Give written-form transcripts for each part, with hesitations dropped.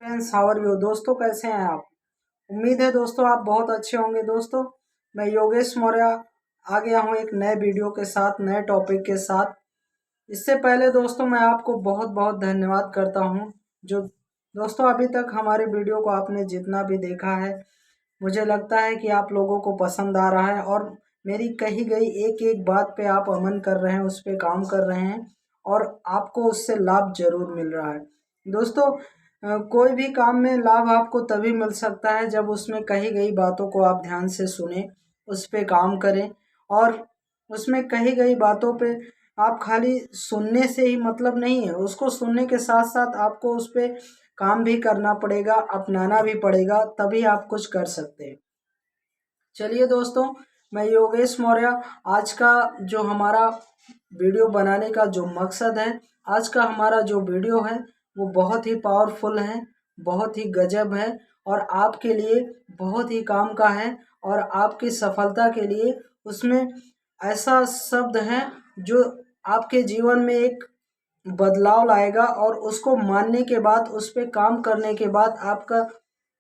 Friends, how are you दोस्तों, कैसे हैं आप। उम्मीद है दोस्तों आप बहुत अच्छे होंगे। दोस्तों मैं योगेश मौर्य आ गया हूं एक नए वीडियो के साथ, नए टॉपिक के साथ। इससे पहले दोस्तों मैं आपको बहुत बहुत धन्यवाद करता हूं जो दोस्तों अभी तक हमारे वीडियो को आपने जितना भी देखा है, मुझे लगता है कि आप लोगों को पसंद आ रहा है और मेरी कही गई एक एक बात पे आप अमल कर रहे हैं, उस पे काम कर रहे हैं और आपको उससे लाभ जरूर मिल रहा है। दोस्तों कोई भी काम में लाभ आपको तभी मिल सकता है जब उसमें कही गई बातों को आप ध्यान से सुने, उस पे काम करें और उसमें कही गई बातों पे आप खाली सुनने से ही मतलब नहीं है, उसको सुनने के साथ साथ आपको उस पे काम भी करना पड़ेगा, अपनाना भी पड़ेगा, तभी आप कुछ कर सकते हैं। चलिए दोस्तों, मैं योगेश मौर्य, आज का जो हमारा वीडियो बनाने का जो मकसद है, आज का हमारा जो वीडियो है वो बहुत ही पावरफुल है, बहुत ही गजब है और आपके लिए बहुत ही काम का है और आपकी सफलता के लिए उसमें ऐसा शब्द है जो आपके जीवन में एक बदलाव लाएगा और उसको मानने के बाद, उस पे काम करने के बाद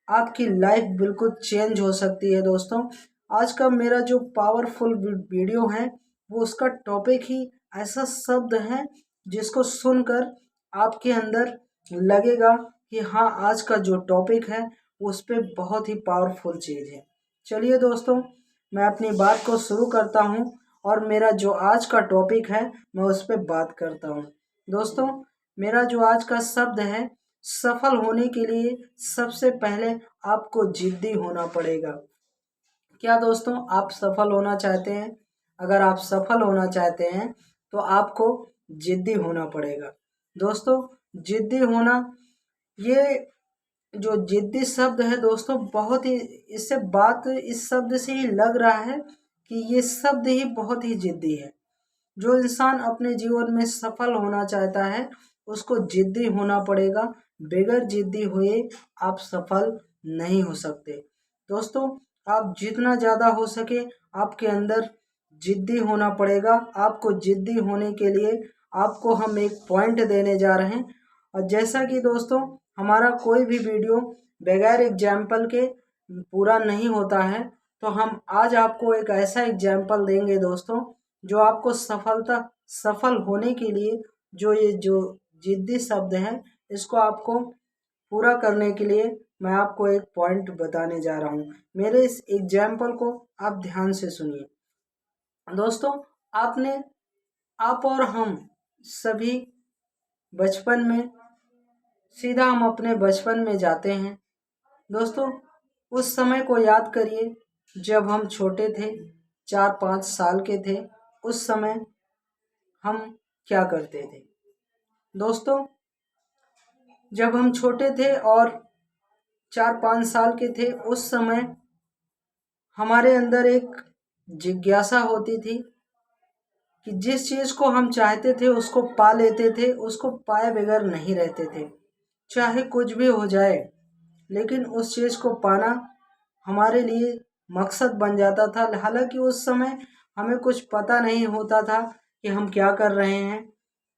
आपकी लाइफ बिल्कुल चेंज हो सकती है। दोस्तों आज का मेरा जो पावरफुल वीडियो है वो उसका टॉपिक ही ऐसा शब्द है जिसको सुनकर आपके अंदर लगेगा कि हाँ, आज का जो टॉपिक है उस पे बहुत ही पावरफुल चीज़ है। चलिए दोस्तों, मैं अपनी बात को शुरू करता हूँ और मेरा जो आज का टॉपिक है मैं उस पर बात करता हूँ। दोस्तों मेरा जो आज का शब्द है, सफल होने के लिए सबसे पहले आपको जिद्दी होना पड़ेगा। क्या दोस्तों आप सफल होना चाहते हैं? अगर आप सफल होना चाहते हैं तो आपको जिद्दी होना पड़ेगा। दोस्तों जिद्दी होना, ये जो जिद्दी शब्द है दोस्तों, बहुत ही इससे बात इस शब्द से ही लग रहा है कि ये शब्द ही बहुत ही जिद्दी है। जो इंसान अपने जीवन में सफल होना चाहता है उसको जिद्दी होना पड़ेगा। बगैर जिद्दी हुए आप सफल नहीं हो सकते। दोस्तों आप जितना ज़्यादा हो सके आपके अंदर जिद्दी होना पड़ेगा। आपको जिद्दी होने के लिए आपको हम एक पॉइंट देने जा रहे हैं और जैसा कि दोस्तों हमारा कोई भी वीडियो बगैर एग्जाम्पल के पूरा नहीं होता है, तो हम आज आपको एक ऐसा एग्जाम्पल देंगे दोस्तों जो आपको सफल होने के लिए जो जिद्दी शब्द है इसको आपको पूरा करने के लिए मैं आपको एक पॉइंट बताने जा रहा हूँ। मेरे इस एग्जाम्पल को आप ध्यान से सुनिए। दोस्तों आप और हम सभी बचपन में, सीधा हम अपने बचपन में जाते हैं। दोस्तों उस समय को याद करिए जब हम छोटे थे, 4-5 साल के थे। उस समय हम क्या करते थे? दोस्तों जब हम छोटे थे और 4-5 साल के थे, उस समय हमारे अंदर एक जिज्ञासा होती थी कि जिस चीज़ को हम चाहते थे उसको पा लेते थे, उसको पाए बगैर नहीं रहते थे, चाहे कुछ भी हो जाए। लेकिन उस चीज़ को पाना हमारे लिए मकसद बन जाता था। हालांकि उस समय हमें कुछ पता नहीं होता था कि हम क्या कर रहे हैं,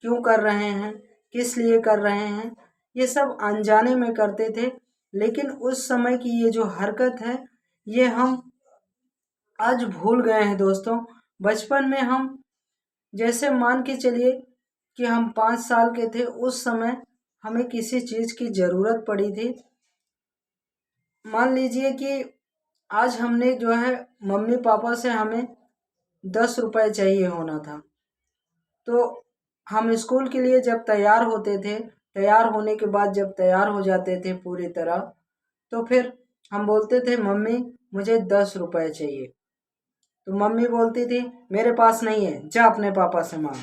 क्यों कर रहे हैं, किस लिए कर रहे हैं, ये सब अनजाने में करते थे। लेकिन उस समय की ये जो हरकत है ये हम आज भूल गए हैं। दोस्तों बचपन में हम, जैसे मान के चलिए कि हम 5 साल के थे, उस समय हमें किसी चीज़ की ज़रूरत पड़ी थी। मान लीजिए कि आज हमने जो है मम्मी पापा से हमें 10 रुपए चाहिए होना था, तो हम स्कूल के लिए जब तैयार होते थे, तैयार होने के बाद जब तैयार हो जाते थे पूरी तरह, तो फिर हम बोलते थे मम्मी मुझे 10 रुपए चाहिए। तो मम्मी बोलती थी मेरे पास नहीं है, जा अपने पापा से मांग,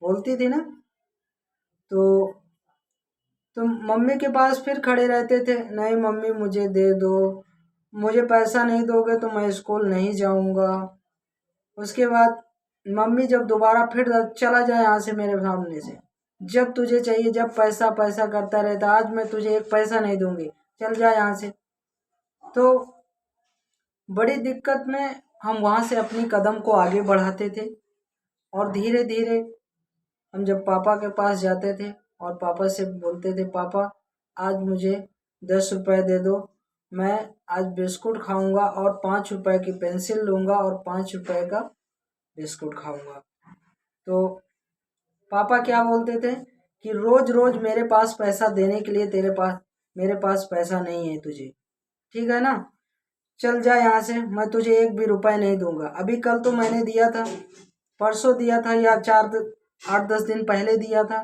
बोलती थी ना। तो मम्मी के पास फिर खड़े रहते थे, नहीं मम्मी मुझे दे दो, मुझे पैसा नहीं दोगे तो मैं स्कूल नहीं जाऊंगा। उसके बाद मम्मी जब दोबारा फिर चला जाए यहाँ से मेरे सामने से, जब तुझे चाहिए, जब पैसा पैसा करता रहता, आज मैं तुझे एक पैसा नहीं दूंगी, चल जा यहाँ से। तो बड़ी दिक्कत में हम वहाँ से अपनी कदम को आगे बढ़ाते थे और धीरे धीरे हम जब पापा के पास जाते थे और पापा से बोलते थे पापा आज मुझे 10 रुपये दे दो, मैं आज बिस्कुट खाऊंगा और 5 रुपये की पेंसिल लूँगा और 5 रुपये का बिस्कुट खाऊंगा। तो पापा क्या बोलते थे कि रोज रोज मेरे पास पैसा देने के लिए मेरे पास पैसा नहीं है तुझे, ठीक है ना, चल जा यहाँ से, मैं तुझे 1 भी रुपए नहीं दूंगा। अभी कल तो मैंने दिया था, परसों दिया था या 8-10 दिन पहले दिया था।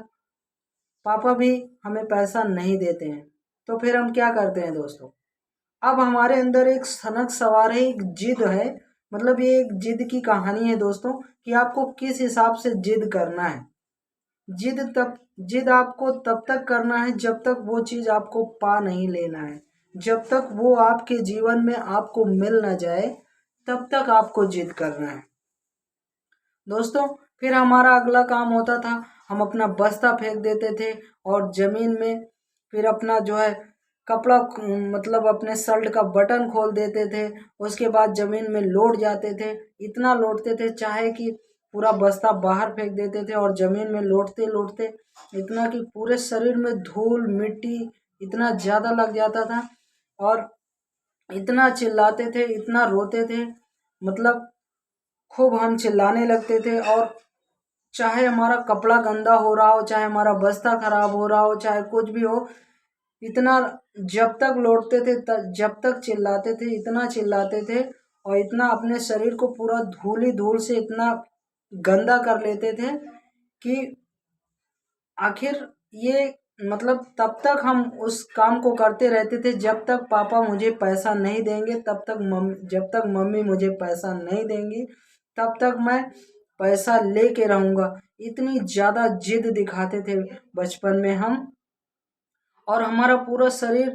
पापा भी हमें पैसा नहीं देते हैं, तो फिर हम क्या करते हैं दोस्तों, अब हमारे अंदर एक सनक सवार है, एक जिद है। मतलब ये एक जिद की कहानी है दोस्तों कि आपको किस हिसाब से जिद करना है। जिद आपको तब तक करना है जब तक वो चीज़ आपको पा नहीं लेना है, जब तक वो आपके जीवन में आपको मिल ना जाए तब तक आपको जिद करना है दोस्तों। फिर हमारा अगला काम होता था, हम अपना बस्ता फेंक देते थे और ज़मीन में फिर अपना जो है कपड़ा मतलब अपने शर्ट का बटन खोल देते थे। उसके बाद ज़मीन में लौट जाते थे, इतना लौटते थे चाहे कि पूरा बस्ता बाहर फेंक देते थे और ज़मीन में लौटते लौटते इतना कि पूरे शरीर में धूल मिट्टी इतना ज़्यादा लग जाता था और इतना चिल्लाते थे, इतना रोते थे, मतलब खूब हम चिल्लाने लगते थे। और चाहे हमारा कपड़ा गंदा हो रहा हो, चाहे हमारा बस्ता खराब हो रहा हो, चाहे कुछ भी हो, इतना जब तक लौटते थे जब तक चिल्लाते थे, इतना चिल्लाते थे और इतना अपने शरीर को पूरा धूल ही धूल से इतना गंदा कर लेते थे कि आखिर ये मतलब तब तक हम उस काम को करते रहते थे जब तक पापा मुझे पैसा नहीं देंगे, जब तक मम्मी मुझे पैसा नहीं देंगी तब तक मैं पैसा लेके रहूँगा। इतनी ज़्यादा जिद दिखाते थे बचपन में हम, और हमारा पूरा शरीर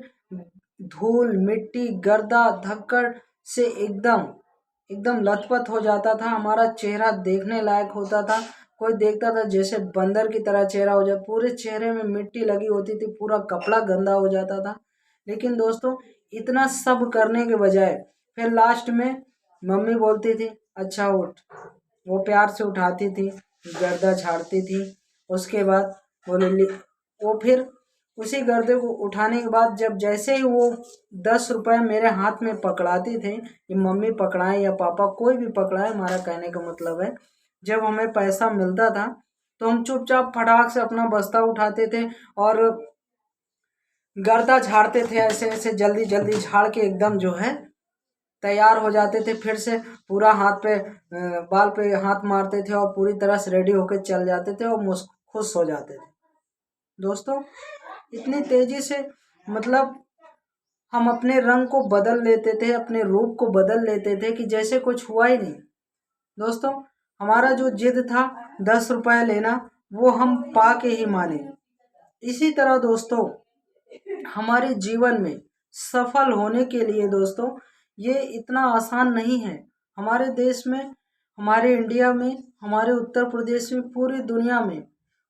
धूल मिट्टी गर्दा धक्कड़ से एकदम एकदम लथपथ हो जाता था। हमारा चेहरा देखने लायक होता था, कोई देखता था जैसे बंदर की तरह चेहरा हो जाए, पूरे चेहरे में मिट्टी लगी होती थी, पूरा कपड़ा गंदा हो जाता था। लेकिन दोस्तों इतना सब करने के बजाय फिर लास्ट में मम्मी बोलती थी अच्छा उठ, वो प्यार से उठाती थी, गर्दा झाड़ती थी, उसके बाद वो फिर उसी गर्दे को उठाने के बाद जब जैसे ही वो 10 रुपये मेरे हाथ में पकड़ाते थे, ये मम्मी पकड़ाए या पापा कोई भी पकड़ाए, हमारा कहने का मतलब है जब हमें पैसा मिलता था तो हम चुपचाप फटाक से अपना बस्ता उठाते थे और गर्दा झाड़ते थे, ऐसे ऐसे जल्दी जल्दी झाड़ के एकदम जो है तैयार हो जाते थे। फिर से पूरा हाथ पे बाल पे हाथ मारते थे और पूरी तरह से रेडी होकर चल जाते थे और खुश हो जाते थे दोस्तों। इतनी तेजी से मतलब हम अपने रंग को बदल लेते थे, अपने रूप को बदल लेते थे कि जैसे कुछ हुआ ही नहीं दोस्तों। हमारा जो जिद था 10 रुपये लेना वो हम पा के ही माने। इसी तरह दोस्तों हमारे जीवन में सफल होने के लिए दोस्तों ये इतना आसान नहीं है। हमारे देश में, हमारे इंडिया में, हमारे उत्तर प्रदेश में, पूरी दुनिया में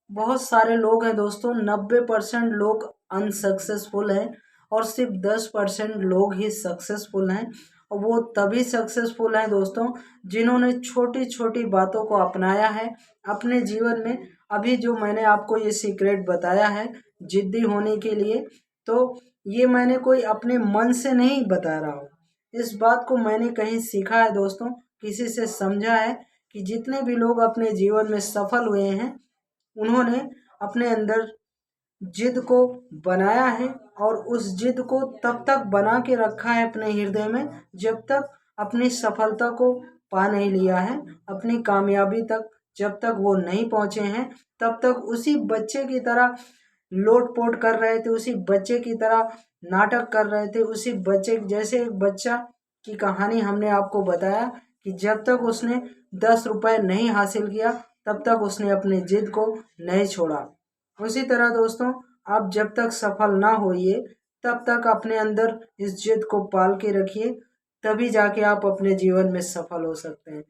बहुत सारे लोग हैं दोस्तों। 90% लोग अनसक्सेसफुल हैं और सिर्फ 10% लोग ही सक्सेसफुल हैं। और वो तभी सक्सेसफुल हैं दोस्तों जिन्होंने छोटी छोटी बातों को अपनाया है अपने जीवन में। अभी जो मैंने आपको ये सीक्रेट बताया है जिद्दी होने के लिए, तो ये मैंने कोई अपने मन से नहीं बता रहा हूँ, इस बात को मैंने कहीं सीखा है दोस्तों, किसी से समझा है कि जितने भी लोग अपने जीवन में सफल हुए हैं उन्होंने अपने अंदर जिद को बनाया है और उस जिद को तब तक बना के रखा है अपने हृदय में जब तक अपनी सफलता को पा नहीं लिया है, अपनी कामयाबी तक जब तक वो नहीं पहुंचे हैं तब तक उसी बच्चे की तरह लोट-पोट कर रहे थे, उसी बच्चे की तरह नाटक कर रहे थे, उसी बच्चे जैसे एक बच्चा की कहानी हमने आपको बताया कि जब तक उसने 10 रुपये नहीं हासिल किया तब तक उसने अपनी जिद को नहीं छोड़ा। उसी तरह दोस्तों आप जब तक सफल ना होइए तब तक अपने अंदर इस जिद को पाल के रखिए, तभी जाके आप अपने जीवन में सफल हो सकते हैं।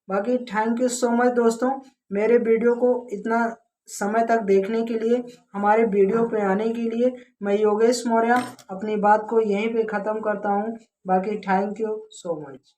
बाकी थैंक यू सो मच दोस्तों, मेरे वीडियो को इतना समय तक देखने के लिए, हमारे वीडियो पे आने के लिए। मैं योगेश मौर्य अपनी बात को यहीं पे ख़त्म करता हूँ। बाकी थैंक यू सो मच।